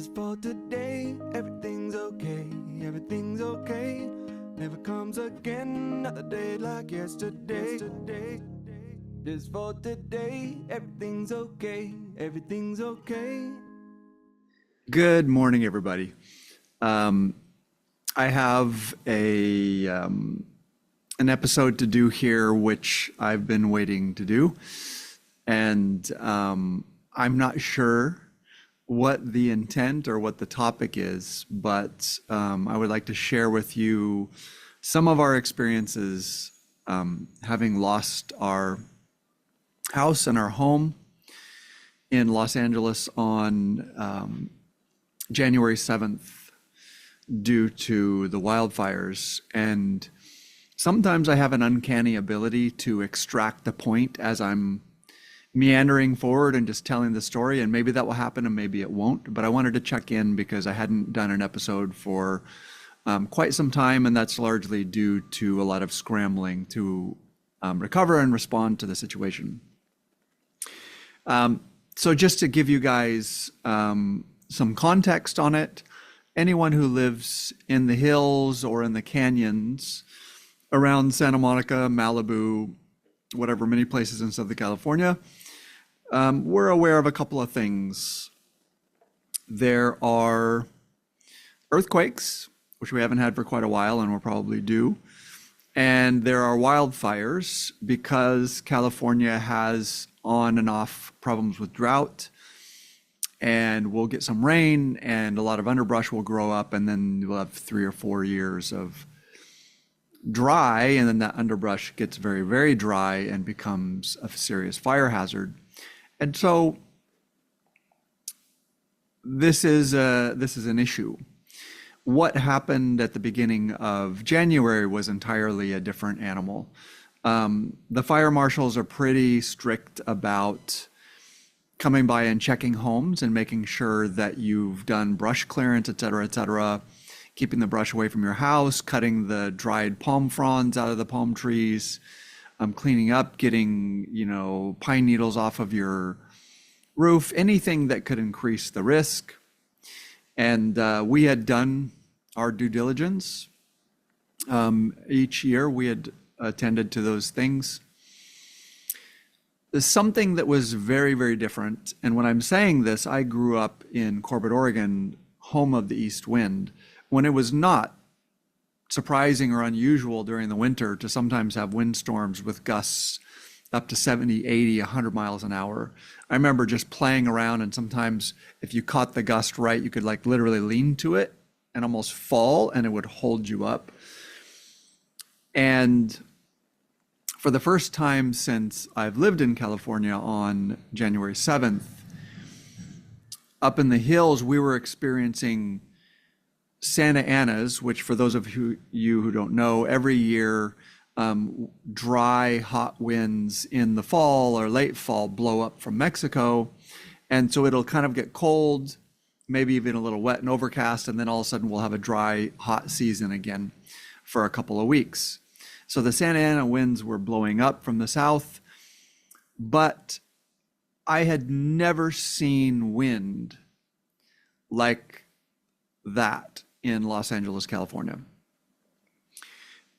Just for today, everything's okay, everything's okay. Never comes again, another day like yesterday. Just for today, everything's okay, everything's okay. Good morning, everybody. I have an episode to do here, which I've been waiting to do, and I'm not sure what the intent or what the topic is, but I would like to share with you some of our experiences having lost our house and our home in Los Angeles on January 7th due to the wildfires. And sometimes I have an uncanny ability to extract the point as I'm meandering forward and just telling the story, and maybe that will happen and maybe it won't. But I wanted to check in because I hadn't done an episode for quite some time, and that's largely due to a lot of scrambling to recover and respond to the situation. So just to give you guys some context on it, anyone who lives in the hills or in the canyons around Santa Monica, Malibu, whatever, many places in Southern California, we're aware of a couple of things. There are earthquakes, which we haven't had for quite a while and we'll probably do. And there are wildfires because California has on and off problems with drought, and we'll get some rain and a lot of underbrush will grow up, and then we'll have 3 or 4 years of dry, and then that underbrush gets very, very dry and becomes a serious fire hazard. And so this is an issue. What happened at the beginning of January was entirely a different animal. The fire marshals are pretty strict about coming by and checking homes and making sure that you've done brush clearance, et cetera, keeping the brush away from your house, cutting the dried palm fronds out of the palm trees, cleaning up, getting, pine needles off of your roof, anything that could increase the risk. And we had done our due diligence. Each year we had attended to those things. There's something that was very, very different. And when I'm saying this, I grew up in Corbett, Oregon, home of the east wind, when it was not surprising or unusual during the winter to sometimes have windstorms with gusts up to 70, 80, 100 miles an hour. I remember just playing around, and sometimes if you caught the gust right, you could like literally lean to it and almost fall, and it would hold you up. And for the first time since I've lived in California on January 7th, up in the hills, we were experiencing Santa Anas, which for those of you who don't know, every year, dry, hot winds in the fall or late fall blow up from Mexico. And so it'll kind of get cold, maybe even a little wet and overcast, and then all of a sudden we'll have a dry, hot season again for a couple of weeks. So the Santa Ana winds were blowing up from the south, but I had never seen wind like that in Los Angeles, California.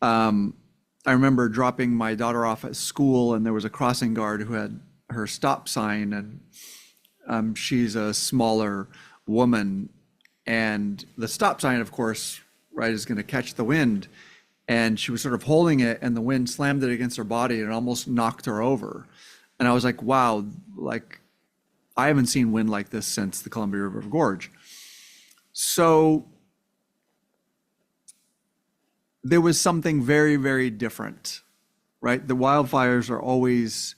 I remember dropping my daughter off at school, and there was a crossing guard who had her stop sign, and she's a smaller woman, and the stop sign, of course, right, is going to catch the wind. And she was sort of holding it, and the wind slammed it against her body and almost knocked her over. And I was like, wow, like I haven't seen wind like this since the Columbia River Gorge. So there was something very, very different, right? The wildfires are always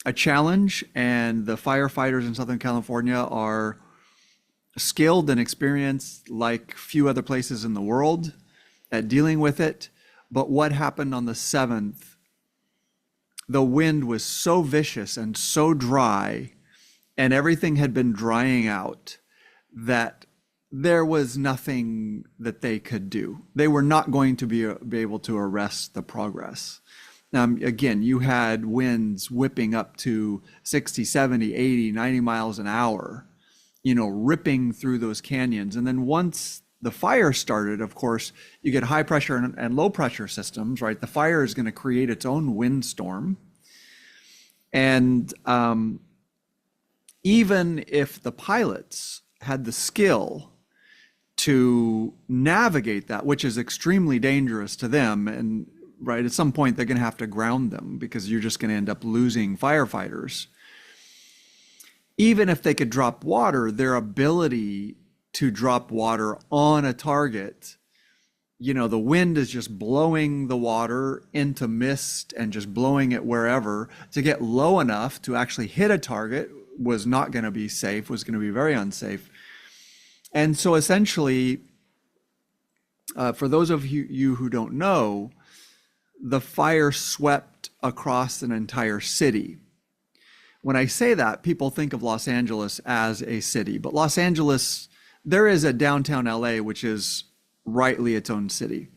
a challenge, and the firefighters in Southern California are skilled and experienced like few other places in the world at dealing with it. But what happened on the 7th, the wind was so vicious and so dry, and everything had been drying out, that there was nothing that they could do. They were not going to be able to arrest the progress. Again, you had winds whipping up to 60, 70, 80, 90 miles an hour, ripping through those canyons. And then once the fire started, of course, you get high pressure and low pressure systems, right? The fire is going to create its own windstorm. And even if the pilots had the skill to navigate that, which is extremely dangerous to them, and right at some point they're going to have to ground them because you're just going to end up losing firefighters. Even if they could drop water, their ability to drop water on a target, the wind is just blowing the water into mist and just blowing it wherever. To get low enough to actually hit a target was not going to be safe, was going to be very unsafe. And so essentially, for those of you who don't know, the fire swept across an entire city. When I say that, people think of Los Angeles as a city, but Los Angeles, there is a downtown LA, which is rightly its own city.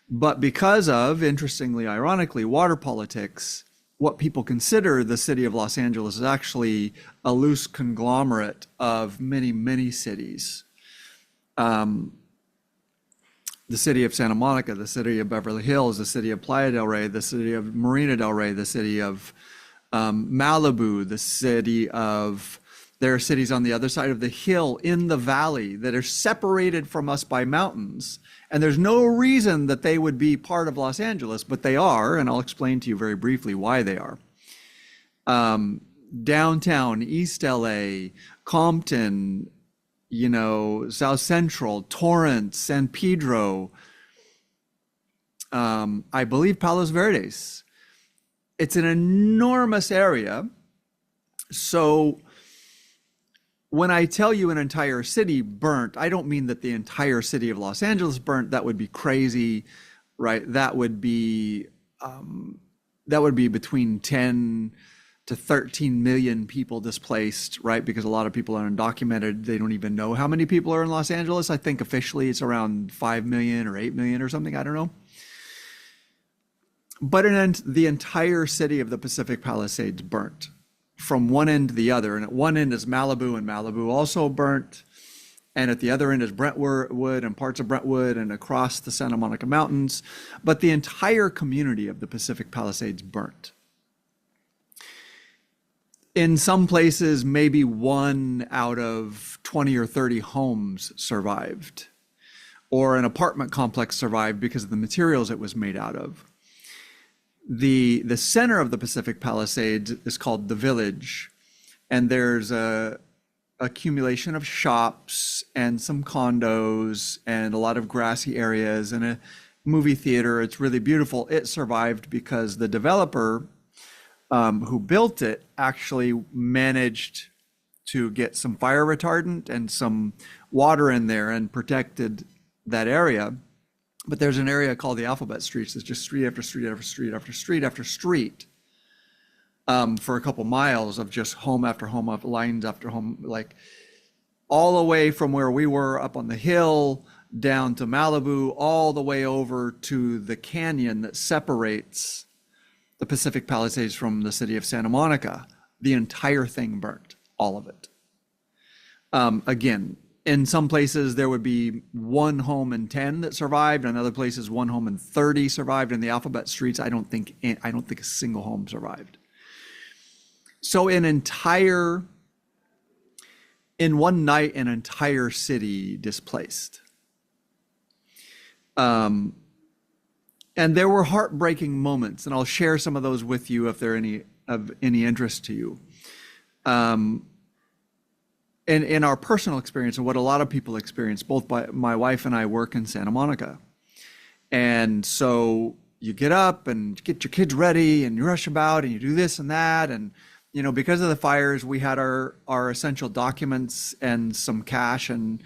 But because of, interestingly, ironically, water politics, what people consider the city of Los Angeles is actually a loose conglomerate of many, many cities. The city of Santa Monica, the city of Beverly Hills, the city of Playa del Rey, the city of Marina del Rey, the city of Malibu, the city of... There are cities on the other side of the hill in the valley that are separated from us by mountains. And there's no reason that they would be part of Los Angeles, but they are, and I'll explain to you very briefly why they are. Downtown, East LA, Compton, South Central, Torrance, San Pedro, I believe Palos Verdes. It's an enormous area. So when I tell you an entire city burnt, I don't mean that the entire city of Los Angeles burnt. That would be crazy, right? That would be between 10 to 13 million people displaced, right? Because a lot of people are undocumented. They don't even know how many people are in Los Angeles. I think officially it's around 5 million or 8 million or something. I don't know. But the entire city of the Pacific Palisades burnt from one end to the other. And at one end is Malibu, and Malibu also burnt. And at the other end is Brentwood and parts of Brentwood and across the Santa Monica Mountains. But the entire community of the Pacific Palisades burnt. In some places, maybe 1 out of 20 or 30 homes survived, or an apartment complex survived because of the materials it was made out of. The center of the Pacific Palisades is called the Village, and there's a accumulation of shops and some condos and a lot of grassy areas and a movie theater. It's really beautiful. It survived because the developer who built it actually managed to get some fire retardant and some water in there and protected that area. But there's an area called the Alphabet Streets. It's just street after street after street after street after street for a couple miles of just home after home, up lines after home, like all the way from where we were up on the hill down to Malibu, all the way over to the canyon that separates the Pacific Palisades from the city of Santa Monica. The entire thing burnt, all of it. Again, in some places there would be 1 home in 10 that survived. In other places, 1 home in 30 survived. In the Alphabet Streets, I don't think a single home survived. So in one night, an entire city displaced. And there were heartbreaking moments, and I'll share some of those with you if they're of any interest to you. In our personal experience, and what a lot of people experience, both my wife and I work in Santa Monica. And so you get up and get your kids ready and you rush about and you do this and that. And, because of the fires, we had our essential documents and some cash and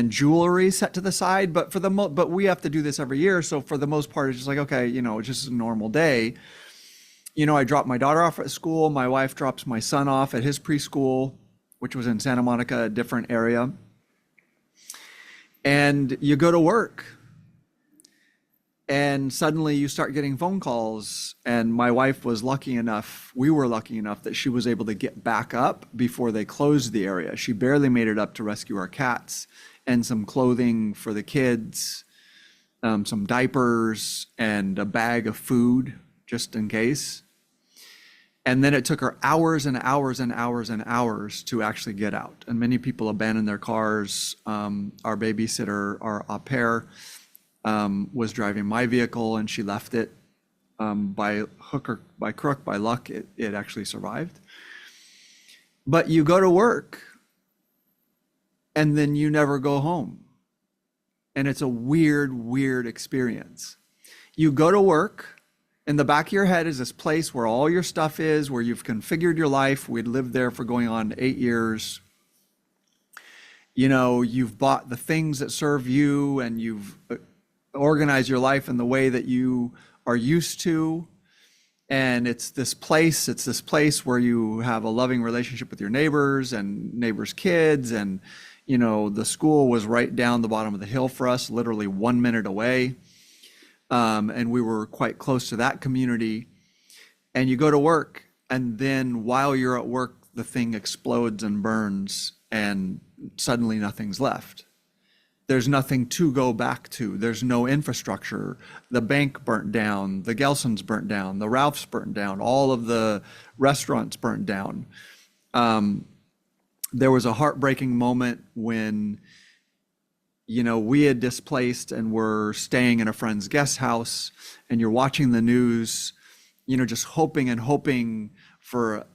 jewelry set to the side. But but we have to do this every year. So for the most part, it's just like, okay, it's just a normal day. I drop my daughter off at school. My wife drops my son off at his preschool, which was in Santa Monica, a different area. And you go to work. And suddenly you start getting phone calls, and my wife was lucky enough, we were lucky enough that she was able to get back up before they closed the area. She barely made it up to rescue our cats and some clothing for the kids, some diapers and a bag of food just in case. And then it took her hours and hours and hours and hours to actually get out. And many people abandoned their cars. Our babysitter, our au pair, was driving my vehicle, and she left it. By hook or by crook, by luck, it actually survived. But you go to work, and then you never go home. And it's a weird, weird experience. You go to work, in the back of your head is this place where all your stuff is, where you've configured your life. We'd lived there for going on 8 years. You know, you've bought the things that serve you, and you've organized your life in the way that you are used to. And it's this place where you have a loving relationship with your neighbors and neighbors' kids. And, you know, the school was right down the bottom of the hill for us, literally 1 minute away. And we were quite close to that community. And you go to work, and then while you're at work, the thing explodes and burns, and suddenly nothing's left. There's nothing to go back to. There's no infrastructure. The bank burnt down, the Gelson's burnt down, the Ralph's burnt down, all of the restaurants burnt down. There was a heartbreaking moment when, you know, we had displaced and were staying in a friend's guest house, and you're watching the news, you know, just hoping and hoping for,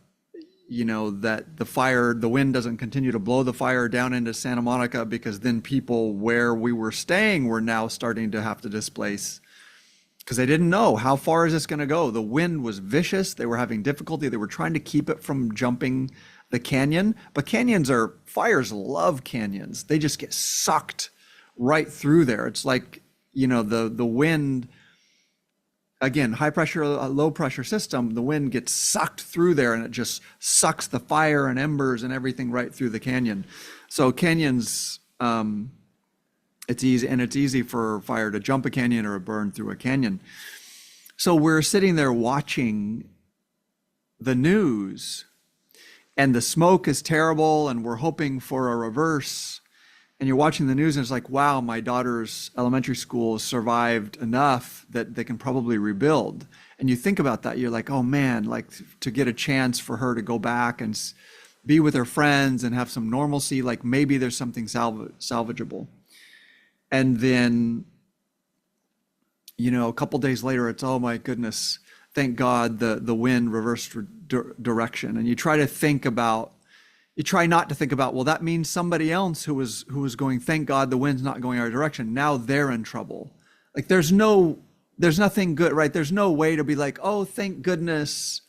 you know, that the wind doesn't continue to blow the fire down into Santa Monica, because then people where we were staying were now starting to have to displace, because they didn't know, how far is this going to go? The wind was vicious. They were having difficulty. They were trying to keep it from jumping the canyon, but fires love canyons. They just get sucked right through there. It's like, you know, the wind, again, high pressure, low pressure system, the wind gets sucked through there, and it just sucks the fire and embers and everything right through the canyon. So canyons, it's easy for fire to jump a canyon or burn through a canyon. So we're sitting there watching the news, and the smoke is terrible, and we're hoping for a reverse. And you're watching the news, and it's like, wow, my daughter's elementary school survived enough that they can probably rebuild. And you think about that, you're like, oh man, like to get a chance for her to go back and be with her friends and have some normalcy, like maybe there's something salvageable. And then, you know, a couple days later, it's, oh my goodness, thank God the wind reversed direction. And you try not to think about, well, that means somebody else who was going, thank God the wind's not going our direction, now they're in trouble. Like there's nothing good, right? There's no way to be like, oh, thank goodness,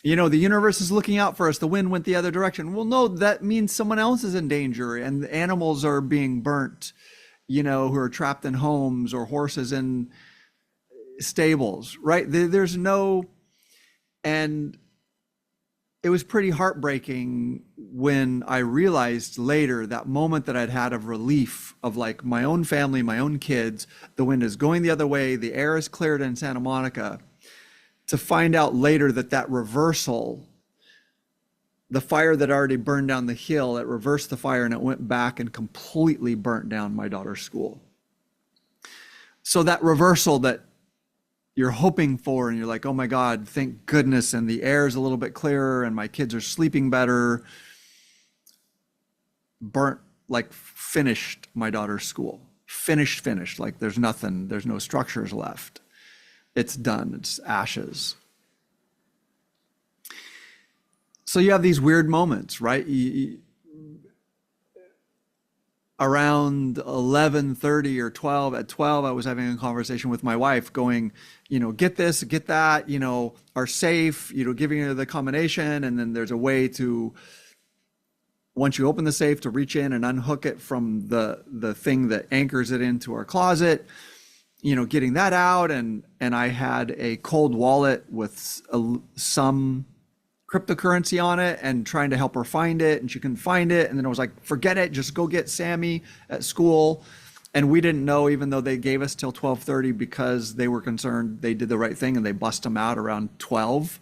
you know, the universe is looking out for us, the wind went the other direction. Well, no, that means someone else is in danger, and the animals are being burnt, you know, who are trapped in homes, or horses in stables, right? There's no, and it was pretty heartbreaking when I realized later, that moment that I'd had of relief of like my own family, my own kids, the wind is going the other way, the air is cleared in Santa Monica, to find out later that reversal, the fire that already burned down the hill, it reversed the fire, and it went back and completely burnt down my daughter's school. So that reversal that you're hoping for, and you're like, oh my God, thank goodness, and the air is a little bit clearer, and my kids are sleeping better, burnt, like finished my daughter's school. Finished, like there's nothing, there's no structures left. It's done, it's ashes. So you have these weird moments, right? Around 11:30 or 12, at 12, I was having a conversation with my wife going, you know, get this, get that, you know, are safe, you know, giving her the combination. And then there's a way to, once you open the safe, to reach in and unhook it from the thing that anchors it into our closet, you know, getting that out. And I had a cold wallet with some cryptocurrency on it, and trying to help her find it, and she couldn't find it. And then I was like, forget it, just go get Sammy at school. And we didn't know, even though they gave us till 12:30 because they were concerned they did the right thing and they bust them out around 12.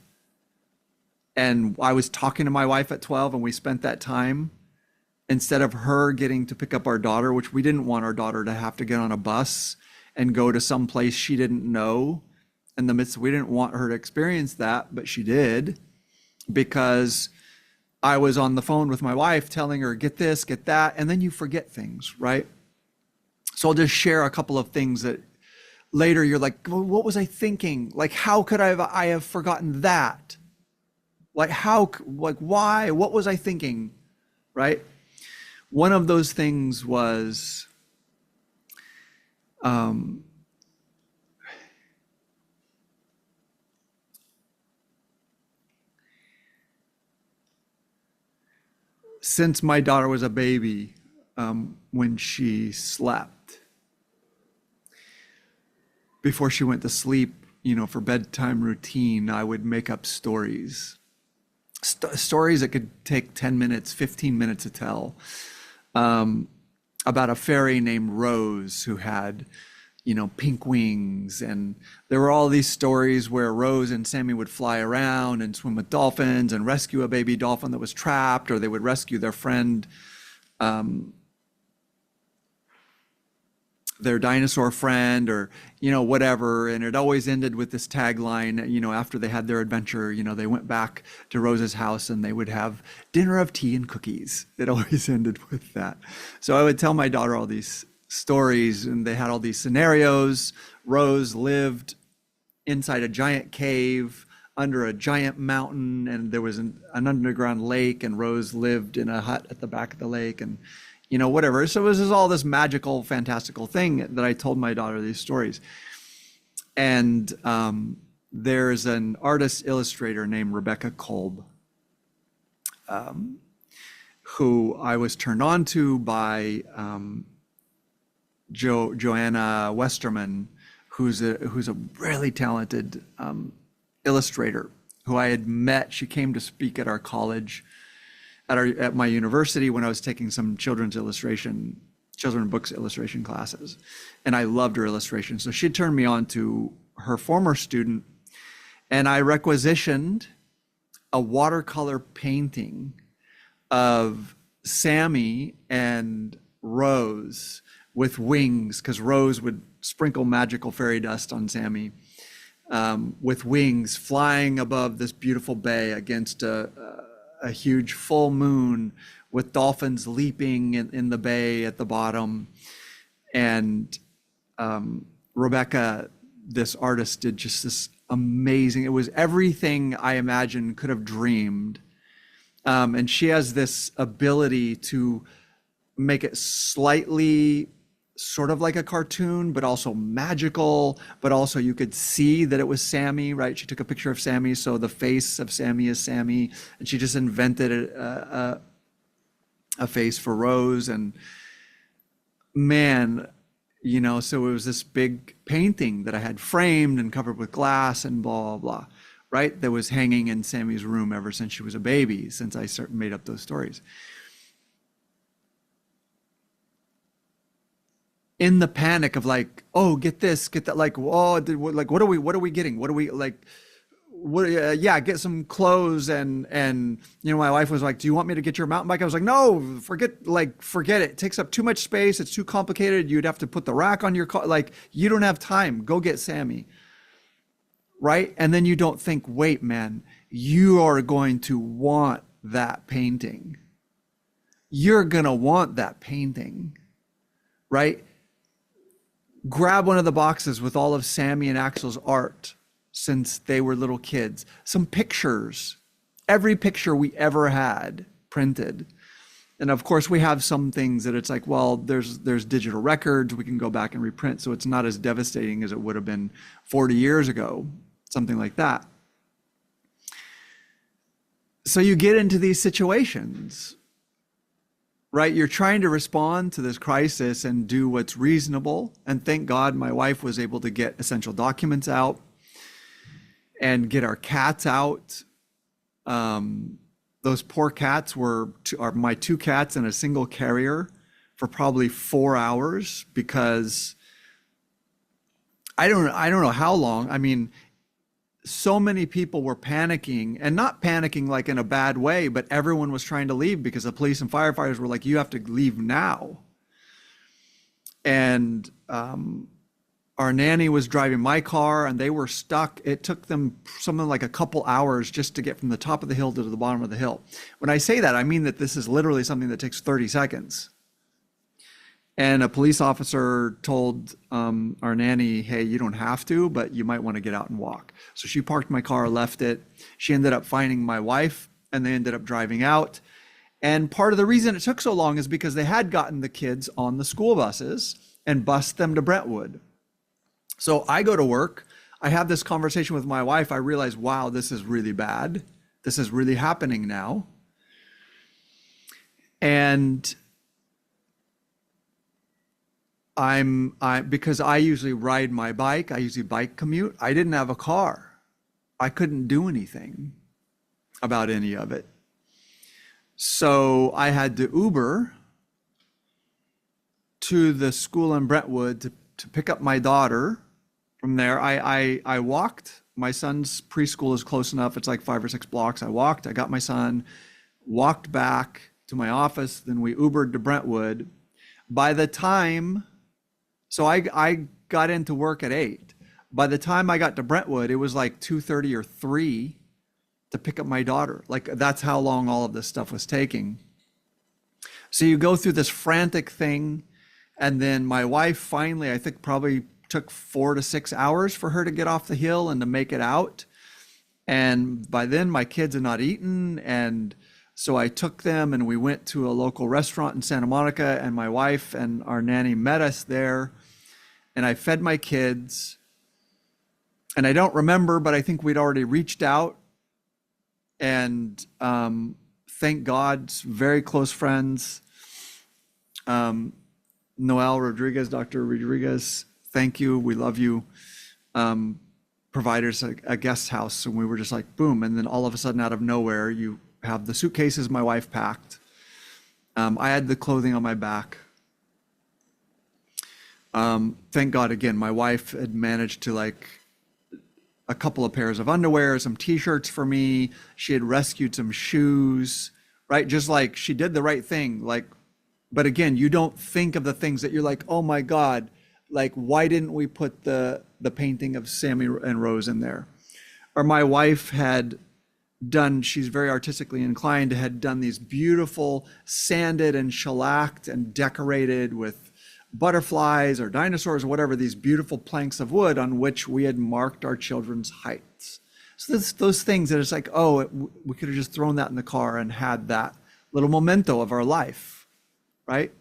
And I was talking to my wife at 12 and we spent that time instead of her getting to pick up our daughter, which we didn't want our daughter to have to get on a bus and go to some place she didn't know in the midst. We didn't want her to experience that, but she did, because I was on the phone with my wife telling her, get this, get that, and then you forget things, right? So I'll just share a couple of things that later you're like, well, what was I thinking? Like, how could I have forgotten that? Like, why? What was I thinking, right? One of those things was, since my daughter was a baby, when she slept, before she went to sleep, for bedtime routine, I would make up stories. Stories that could take 10 minutes, 15 minutes to tell, about a fairy named Rose who had, pink wings. And there were all these stories where Rose and Sammy would fly around and swim with dolphins and rescue a baby dolphin that was trapped, or they would rescue their friend, their dinosaur friend, or whatever. And it always ended with this tagline. After they had their adventure, they went back to Rose's house and they would have dinner of tea and cookies. It always ended with that. So I would tell my daughter all these stories, and they had all these scenarios. Rose lived inside a giant cave under a giant mountain, and there was an underground lake, and Rose lived in a hut at the back of the lake, and whatever. So it was just all this magical, fantastical thing that I told my daughter these stories. And there's an artist illustrator named Rebecca Kolb, who I was turned on to by Joanna Westerman, who's a really talented illustrator who I had met. She came to speak at our college, at my university, when I was taking some children's books illustration classes, and I loved her illustration. So she turned me on to her former student, and I requisitioned a watercolor painting of Sammy and Rose with wings, because Rose would sprinkle magical fairy dust on Sammy, with wings flying above this beautiful bay against a huge full moon, with dolphins leaping in the bay at the bottom. And Rebecca, this artist, did just this amazing, it was everything I imagined, could have dreamed. And she has this ability to make it slightly sort of like a cartoon, but also magical, but also you could see that it was Sammy, right? She took a picture of Sammy, so the face of Sammy is Sammy, and she just invented a face for Rose. And man, so it was this big painting that I had framed and covered with glass and blah, blah, blah, right? That was hanging in Sammy's room ever since she was a baby, since I made up those stories. In the panic of like, oh, get this, get that, like, oh, like, what are we getting? What are we like? Yeah, get some clothes. And my wife was like, do you want me to get your mountain bike? I was like, no, forget it. It takes up too much space. It's too complicated. You'd have to put the rack on your car. Like, you don't have time. Go get Sammy. Right? And then you don't think, wait, man, you are going to want that painting. You're going to want that painting, right? Grab one of the boxes with all of Sammy and Axel's art since they were little kids. Some pictures, every picture we ever had printed. And of course we have some things that it's like, well, there's digital records, we can go back and reprint. So it's not as devastating as it would have been 40 years ago, something like that. So you get into these situations, right? You're trying to respond to this crisis and do what's reasonable. And thank God my wife was able to get essential documents out and get our cats out. Those poor cats are my two cats in a single carrier for probably 4 hours because I don't know how long. I mean, so many people were panicking, and not panicking like in a bad way, but everyone was trying to leave because the police and firefighters were like, you have to leave now. And our nanny was driving my car and they were stuck. It took them something like a couple hours just to get from the top of the hill to the bottom of the hill. When I say that, I mean that this is literally something that takes 30 seconds. And a police officer told our nanny, hey, you don't have to, but you might want to get out and walk. So she parked my car, left it. She ended up finding my wife and they ended up driving out. And part of the reason it took so long is because they had gotten the kids on the school buses and bused them to Brentwood. So I go to work. I have this conversation with my wife. I realize, wow, this is really bad. This is really happening now. And because I usually ride my bike, I usually bike commute. I didn't have a car. I couldn't do anything about any of it. So I had to Uber to the school in Brentwood to pick up my daughter. From there, I walked. My son's preschool is close enough. It's like 5 or 6 blocks. I walked. I got my son, walked back to my office. Then we Ubered to Brentwood. By the time, so I got into work at 8. By the time I got to Brentwood, it was like 2:30 or 3 to pick up my daughter. Like, that's how long all of this stuff was taking. So you go through this frantic thing. And then my wife finally, I think probably took 4 to 6 hours for her to get off the hill and to make it out. And by then my kids had not eaten. And so I took them and we went to a local restaurant in Santa Monica, and my wife and our nanny met us there. And I fed my kids. And I don't remember, but I think we'd already reached out. And thank God, very close friends. Noel Rodriguez, Dr. Rodriguez, thank you. We love you. Provided us a guest house. And we were just like, boom. And then all of a sudden, out of nowhere, you have the suitcases my wife packed. I had the clothing on my back. Thank God, again, my wife had managed to, like, a couple of pairs of underwear, some t-shirts for me. She had rescued some shoes, right? Just like she did the right thing. Like, but again, you don't think of the things that you're like, oh my God, like, why didn't we put the painting of Sammy and Rose in there? Or my wife had done, she's very artistically inclined, had done these beautiful sanded and shellacked and decorated with butterflies or dinosaurs or whatever, these beautiful planks of wood on which we had marked our children's heights. So those things that it's like, oh, we could have just thrown that in the car and had that little memento of our life, right?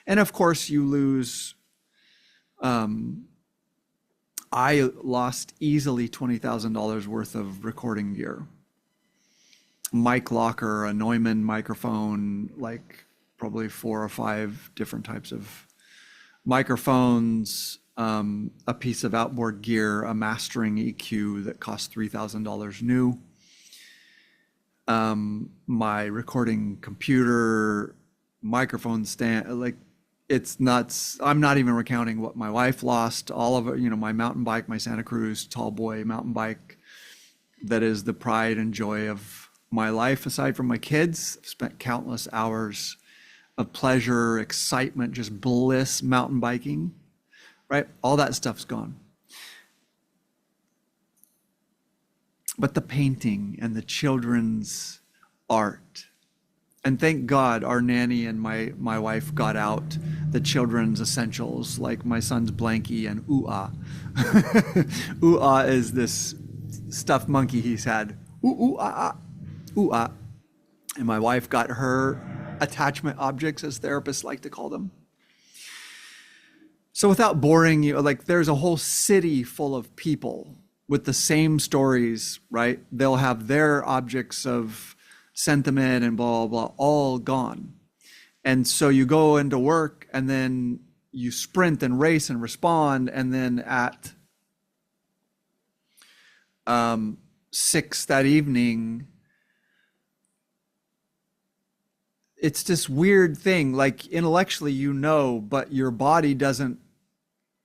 And of course you lose, I lost easily $20,000 worth of recording gear. Mic locker, a Neumann microphone, like probably 4 or 5 different types of microphones, a piece of outboard gear, a mastering EQ that cost $3,000 new, my recording computer, microphone stand, like, it's nuts. I'm not even recounting what my wife lost, all of it, my mountain bike, my Santa Cruz tall boy mountain bike, that is the pride and joy of my life. Aside from my kids, I've spent countless hours of pleasure, excitement, just bliss, mountain biking, right? All that stuff's gone. But the painting and the children's art, and thank God our nanny and my wife got out the children's essentials, like my son's blankie and ooh-ah. Ooh-ah is this stuffed monkey he's had. Ooh-ah, ooh-ah. And my wife got her attachment objects, as therapists like to call them. So without boring you, like, there's a whole city full of people with the same stories, right? They'll have their objects of sentiment and blah, blah, blah, all gone. And so you go into work and then you sprint and race and respond. And then at 6 that evening, it's this weird thing, like intellectually, but your body doesn't,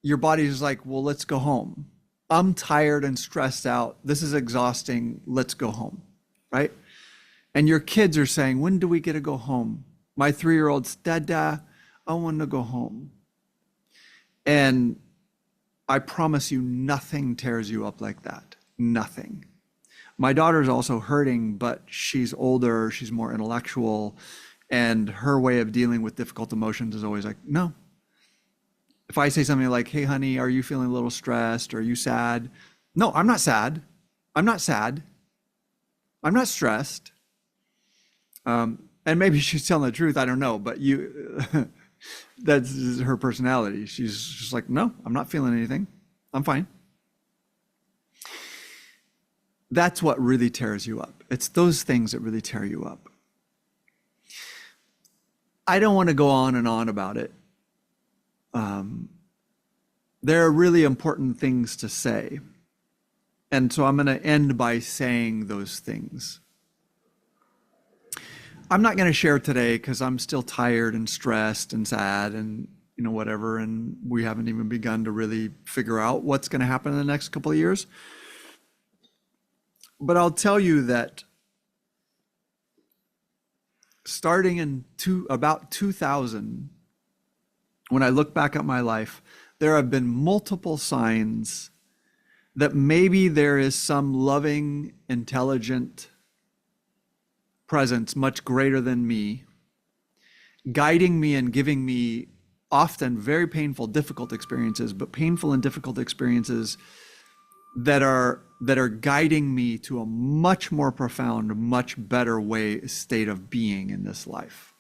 your body's like, well, let's go home. I'm tired and stressed out. This is exhausting. Let's go home. Right? And your kids are saying, when do we get to go home? My 3-year-old's, Dada, I want to go home. And I promise you, nothing tears you up like that. Nothing. My daughter's also hurting, but she's older, she's more intellectual, and her way of dealing with difficult emotions is always like, no. If I say something like, hey, honey, are you feeling a little stressed? Are you sad? No, I'm not sad. I'm not sad. I'm not stressed. And maybe she's telling the truth, I don't know, but that's her personality. She's just like, no, I'm not feeling anything. I'm fine. That's what really tears you up. It's those things that really tear you up. I don't want to go on and on about it. There are really important things to say. And so I'm going to end by saying those things. I'm not going to share today because I'm still tired and stressed and sad and whatever, and we haven't even begun to really figure out what's going to happen in the next couple of years. But I'll tell you that starting in about 2000, when I look back at my life, there have been multiple signs that maybe there is some loving, intelligent presence much greater than me, guiding me and giving me often very painful, difficult experiences, but painful and difficult experiences that are guiding me to a much more profound, much better state of being in this life.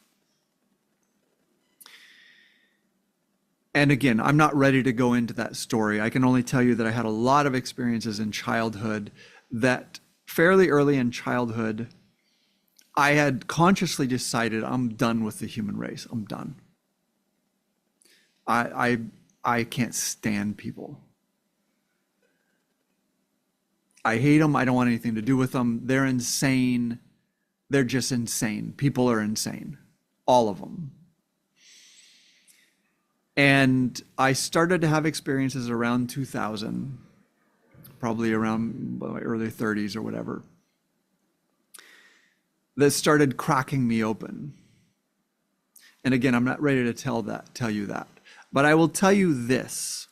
And again, I'm not ready to go into that story. I can only tell you that I had a lot of experiences in childhood that fairly early in childhood, I had consciously decided I'm done with the human race. I'm done. I can't stand people. I hate them. I don't want anything to do with them. They're insane. They're just insane. People are insane. All of them. And I started to have experiences around 2000, probably around my early 30s or whatever, that started cracking me open. And again, I'm not ready to tell you that. But I will tell you this.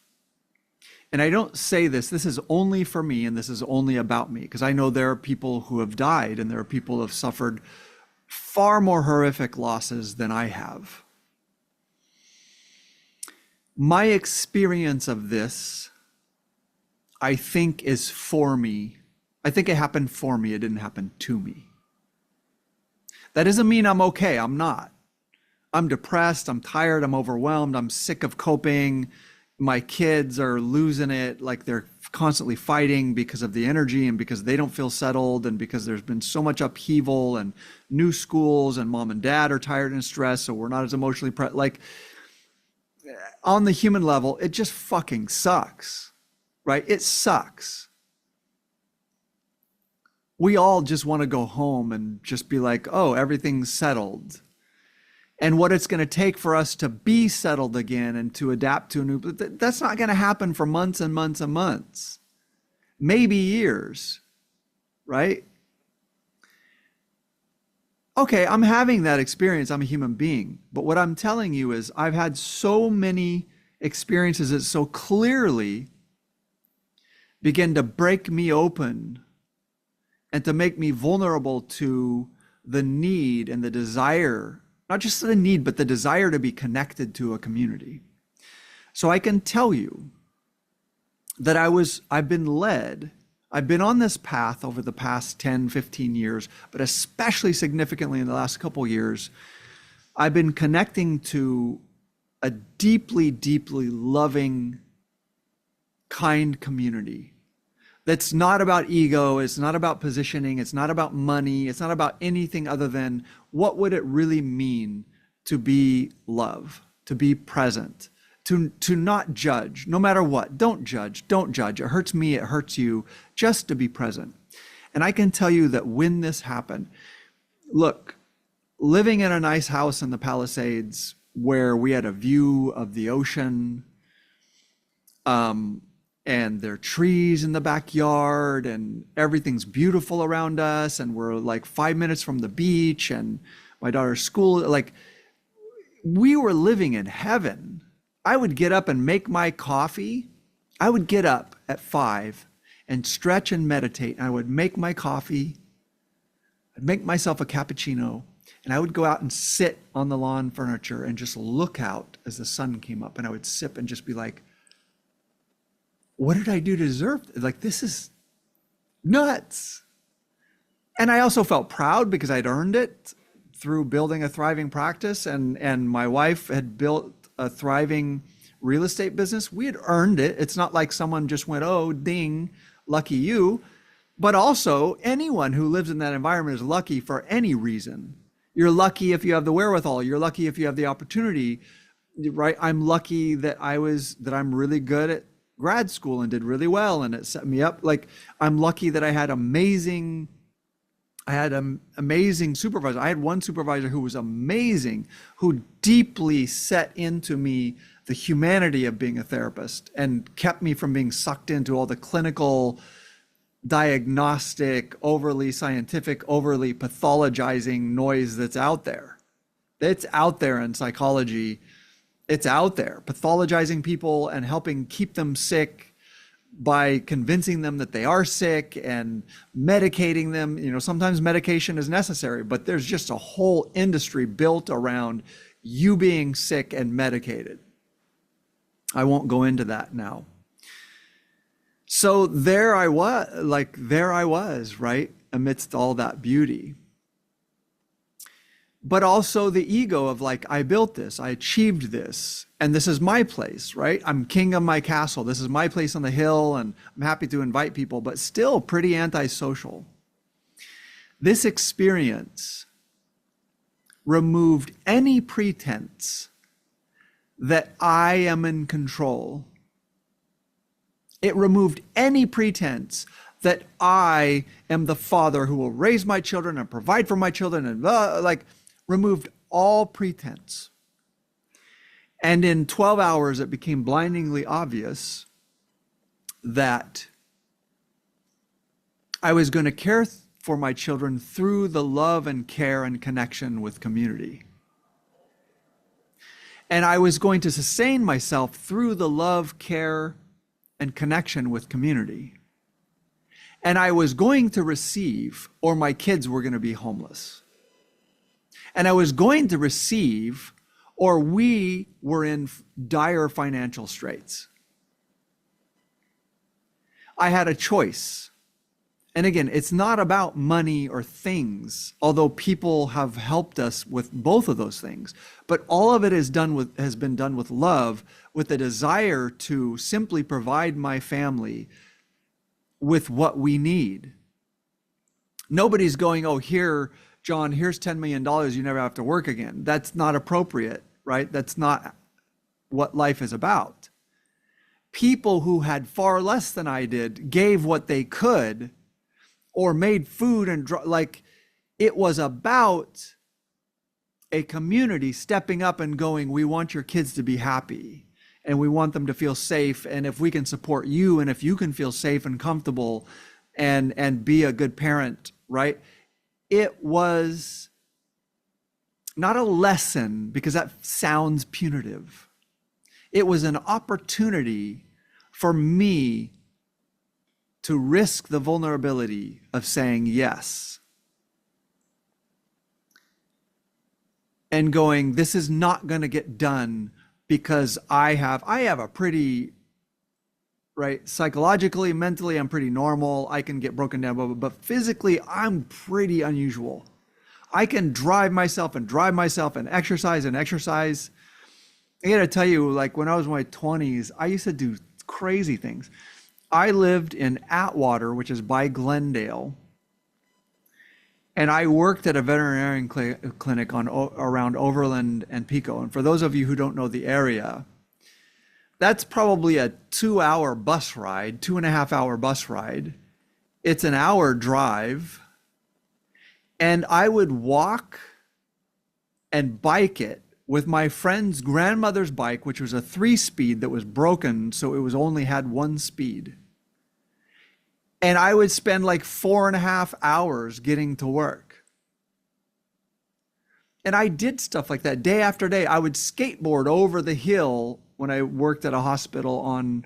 And I don't say this is only for me and this is only about me, because I know there are people who have died and there are people who have suffered far more horrific losses than I have. My experience of this, I think, is for me. I think it happened for me. It didn't happen to me. That doesn't mean I'm okay. I'm not. I'm depressed. I'm tired. I'm overwhelmed. I'm sick of coping. My kids are losing it. Like they're constantly fighting because of the energy and because they don't feel settled and because there's been so much upheaval and new schools and mom and dad are tired and stressed. So we're not as emotionally like on the human level, it just fucking sucks, right? It sucks. We all just want to go home and just be like, oh, everything's settled. And what it's going to take for us to be settled again and to adapt to a new, that's not going to happen for months and months and months, maybe years, right? Okay, I'm having that experience. I'm a human being. But what I'm telling you is I've had so many experiences that so clearly begin to break me open and to make me vulnerable to the need and the desire, not just the need, but the desire to be connected to a community. So I can tell you that I've been on this path over the past 10, 15 years, but especially significantly in the last couple of years, I've been connecting to a deeply, deeply loving, kind community. That's not about ego, it's not about positioning, it's not about money, it's not about anything other than what would it really mean to be love, to be present, to not judge, no matter what. Don't judge, don't judge. It hurts me, it hurts you, just to be present. And I can tell you that when this happened, look, living in a nice house in the Palisades where we had a view of the ocean, and there are trees in the backyard and everything's beautiful around us. And we're like 5 minutes from the beach and my daughter's school. Like, we were living in heaven. I would get up and make my coffee. I would get up at 5 and stretch and meditate. I would make my coffee. I'd make myself a cappuccino, and I would go out and sit on the lawn furniture and just look out as the sun came up. And I would sip and just be like, what did I do to deserve it? Like, this is nuts. And I also felt proud because I'd earned it through building a thriving practice, and my wife had built a thriving real estate business. We had earned it. It's not like someone just went, oh, ding, lucky you. But also, anyone who lives in that environment is lucky for any reason. You're lucky if you have the wherewithal. You're lucky if you have the opportunity, right? I'm lucky that I'm really good at grad school and did really well, and it set me up. Like, I'm lucky that I had amazing supervisor. I had one supervisor who was amazing, who deeply set into me the humanity of being a therapist and kept me from being sucked into all the clinical, diagnostic, overly scientific, overly pathologizing noise that's out there. It's out there in psychology. It's out there, pathologizing people and helping keep them sick by convincing them that they are sick and medicating them. You know, sometimes medication is necessary, but there's just a whole industry built around you being sick and medicated. I won't go into that now. So there I was, right, amidst all that beauty. But also the ego of like, I built this, I achieved this, and this is my place, right? I'm king of my castle. This is my place on the hill, and I'm happy to invite people, but still pretty antisocial. This experience removed any pretense that I am in control. It removed any pretense that I am the father who will raise my children and provide for my children, and removed all pretense. And in 12 hours, it became blindingly obvious that I was going to care for my children through the love and care and connection with community. And I was going to sustain myself through the love, care, and connection with community. And I was going to receive, or my kids were going to be homeless. And I was going to receive, or we were in dire financial straits. I had a choice. And again, it's not about money or things, although people have helped us with both of those things. But all of it has been done with love, with a desire to simply provide my family with what we need. Nobody's going, oh, here, John, here's $10 million, you never have to work again. That's not appropriate, right? That's not what life is about. People who had far less than I did gave what they could, or made food and it was about a community stepping up and going, we want your kids to be happy and we want them to feel safe. And if we can support you, and if you can feel safe and comfortable and be a good parent, right? It was not a lesson, because that sounds punitive. It was an opportunity for me to risk the vulnerability of saying yes. And going, this is not going to get done because I have a pretty, right, psychologically, mentally, I'm pretty normal. I can get broken down, but physically, I'm pretty unusual. I can drive myself and exercise. I gotta tell you, like when I was in my 20s, I used to do crazy things. I lived in Atwater, which is by Glendale, and I worked at a veterinarian clinic around Overland and Pico. And for those of you who don't know the area, that's probably a 2-hour bus ride, 2.5-hour bus ride. It's an hour drive. And I would walk and bike it with my friend's grandmother's bike, which was a 3-speed that was broken, so it was only had 1 speed. And I would spend like 4.5 hours getting to work. And I did stuff like that day after day. I would skateboard over the hill when I worked at a hospital on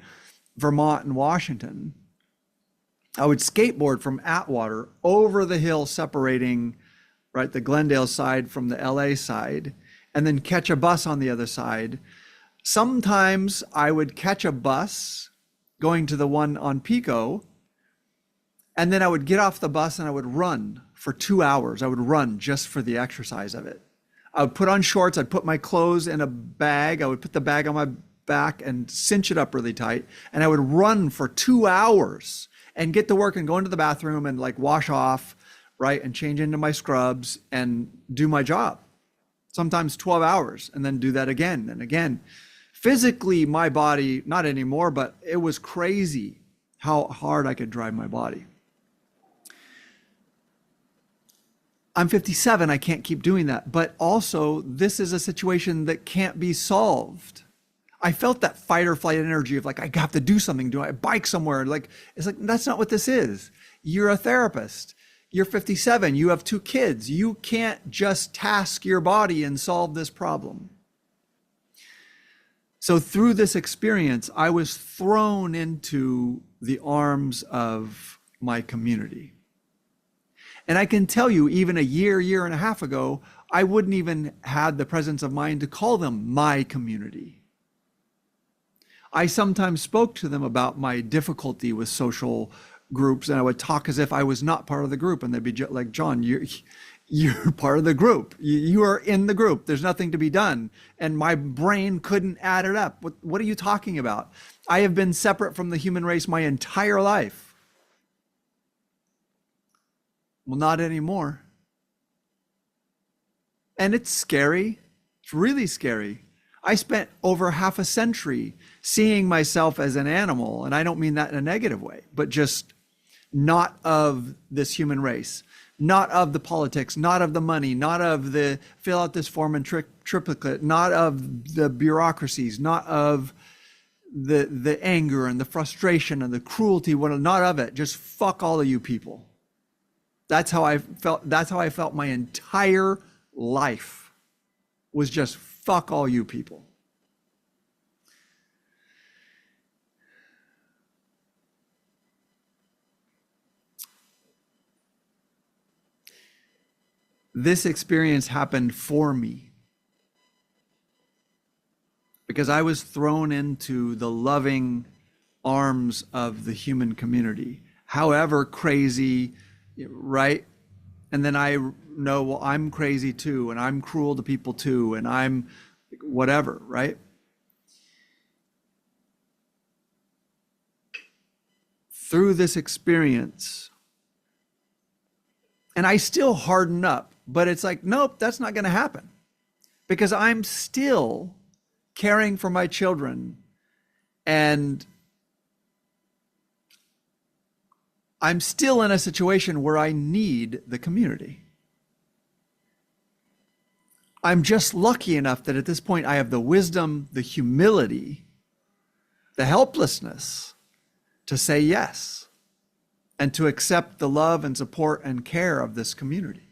Vermont and Washington. I would skateboard from Atwater over the hill separating, right, the Glendale side from the LA side, and then catch a bus on the other side. Sometimes I would catch a bus going to the one on Pico, and then I would get off the bus and I would run for 2 hours. I would run just for the exercise of it. I would put on shorts, I'd put my clothes in a bag, I would put the bag on my back and cinch it up really tight, and I would run for 2 hours and get to work and go into the bathroom and like wash off, right, and change into my scrubs and do my job. Sometimes 12 hours, and then do that again and again. Physically, my body, not anymore, but it was crazy how hard I could drive my body. I'm 57, I can't keep doing that. But also, this is a situation that can't be solved. I felt that fight or flight energy of like, I have to do something. Do I bike somewhere? Like, it's like, that's not what this is. You're a therapist. You're 57, you have 2 kids. You can't just task your body and solve this problem. So through this experience, I was thrown into the arms of my community. And I can tell you, even a year and a half ago, I wouldn't even had the presence of mind to call them my community. I sometimes spoke to them about my difficulty with social groups, and I would talk as if I was not part of the group, and they'd be like, John, you're part of the group. You are in the group. There's nothing to be done. And my brain couldn't add it up. What are you talking about? I have been separate from the human race my entire life. Well, not anymore. And it's scary. It's really scary. I spent over half a century seeing myself as an animal, and I don't mean that in a negative way, but just not of this human race, not of the politics, not of the money, not of the fill out this form and triplicate, not of the bureaucracies, not of the anger and the frustration and the cruelty, not of it. Just fuck all of you people. That's how I felt. That's how I felt my entire life, was just fuck all you people. This experience happened for me because I was thrown into the loving arms of the human community, however crazy, right? And then I know, well, I'm crazy too, and I'm cruel to people too, and I'm whatever, right? Through this experience, and I still harden up, but it's like, nope, that's not going to happen, because I'm still caring for my children, and I'm still in a situation where I need the community. I'm just lucky enough that at this point I have the wisdom, the humility, the helplessness to say yes and to accept the love and support and care of this community.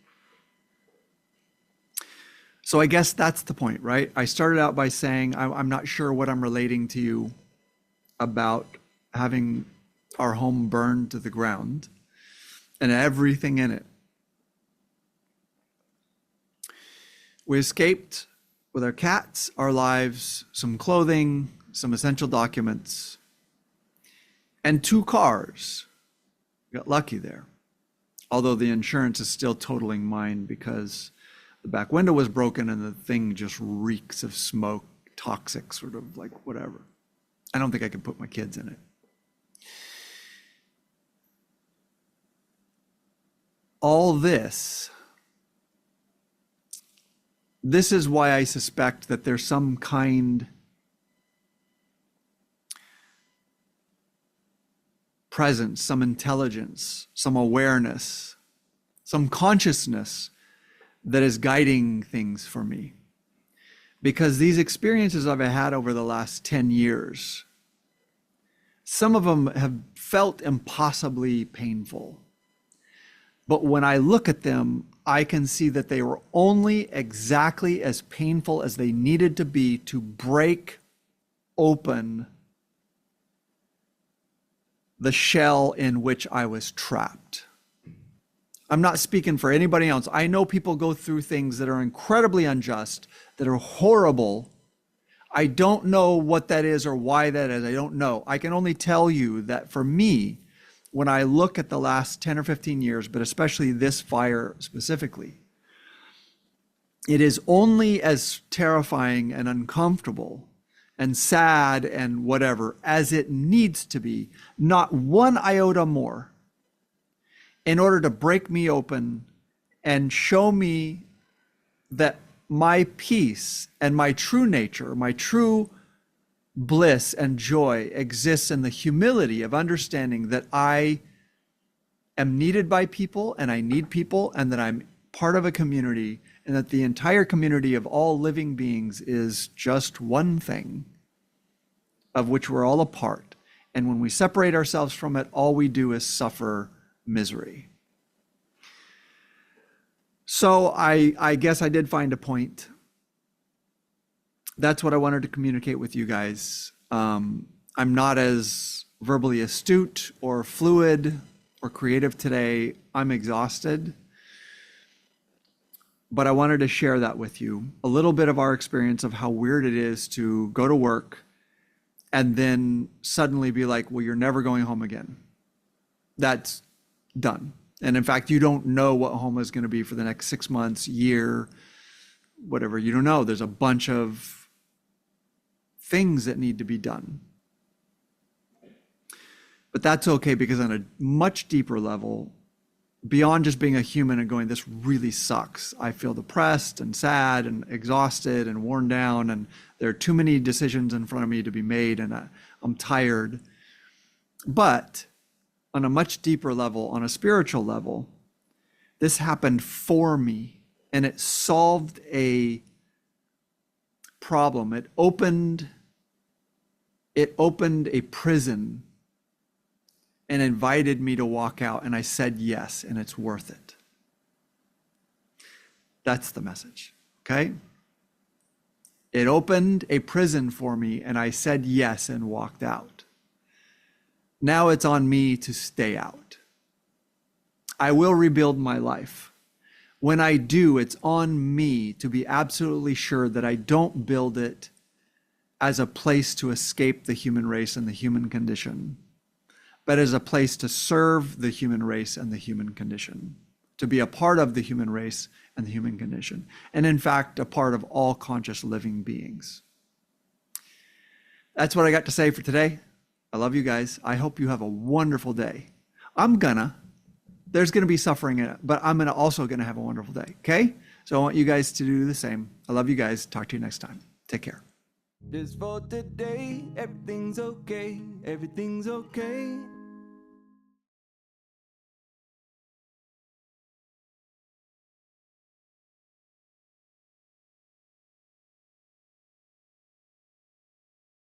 So I guess that's the point, right? I started out by saying I'm not sure what I'm relating to you about having our home burned to the ground and everything in it. We escaped with our cats, our lives, some clothing, some essential documents, and 2 cars. We got lucky there. Although the insurance is still totaling mine because the back window was broken and the thing just reeks of smoke, toxic, sort of like whatever. I don't think I could put my kids in it. All this is why I suspect that there's some kind presence, some intelligence, some awareness, some consciousness that is guiding things for me. Because these experiences I've had over the last 10 years, some of them have felt impossibly painful. But when I look at them, I can see that they were only exactly as painful as they needed to be to break open the shell in which I was trapped. I'm not speaking for anybody else. I know people go through things that are incredibly unjust, that are horrible. I don't know what that is or why that is. I don't know. I can only tell you that for me, when I look at the last 10 or 15 years, but especially this fire specifically, it is only as terrifying and uncomfortable and sad and whatever as it needs to be, not one iota more, in order to break me open and show me that my peace and my true nature, my true bliss and joy exists in the humility of understanding that I am needed by people and I need people and that I'm part of a community and that the entire community of all living beings is just one thing of which we're all a part. And when we separate ourselves from it, all we do is suffer misery. So I guess I did find a point. That's what I wanted to communicate with you guys. I'm not as verbally astute or fluid or creative today. I'm exhausted. But I wanted to share that with you. A little bit of our experience of how weird it is to go to work and then suddenly be like, well, you're never going home again. That's done. And in fact, you don't know what home is going to be for the next 6 months, year, whatever. You don't know. There's a bunch of things that need to be done. But that's okay, because on a much deeper level, beyond just being a human and going, this really sucks. I feel depressed and sad and exhausted and worn down, and there are too many decisions in front of me to be made, and I'm tired. But on a much deeper level, on a spiritual level, this happened for me, and it solved a problem. It opened a prison and invited me to walk out, and I said yes, and it's worth it. That's the message, okay? It opened a prison for me, and I said yes and walked out. Now it's on me to stay out. I will rebuild my life. When I do, it's on me to be absolutely sure that I don't build it as a place to escape the human race and the human condition, but as a place to serve the human race and the human condition, to be a part of the human race and the human condition, and in fact, a part of all conscious living beings. That's what I got to say for today. I love you guys. I hope you have a wonderful day. There's gonna be suffering in it, but I'm also gonna have a wonderful day, okay? So I want you guys to do the same. I love you guys. Talk to you next time. Take care. Just for today, everything's okay, everything's okay.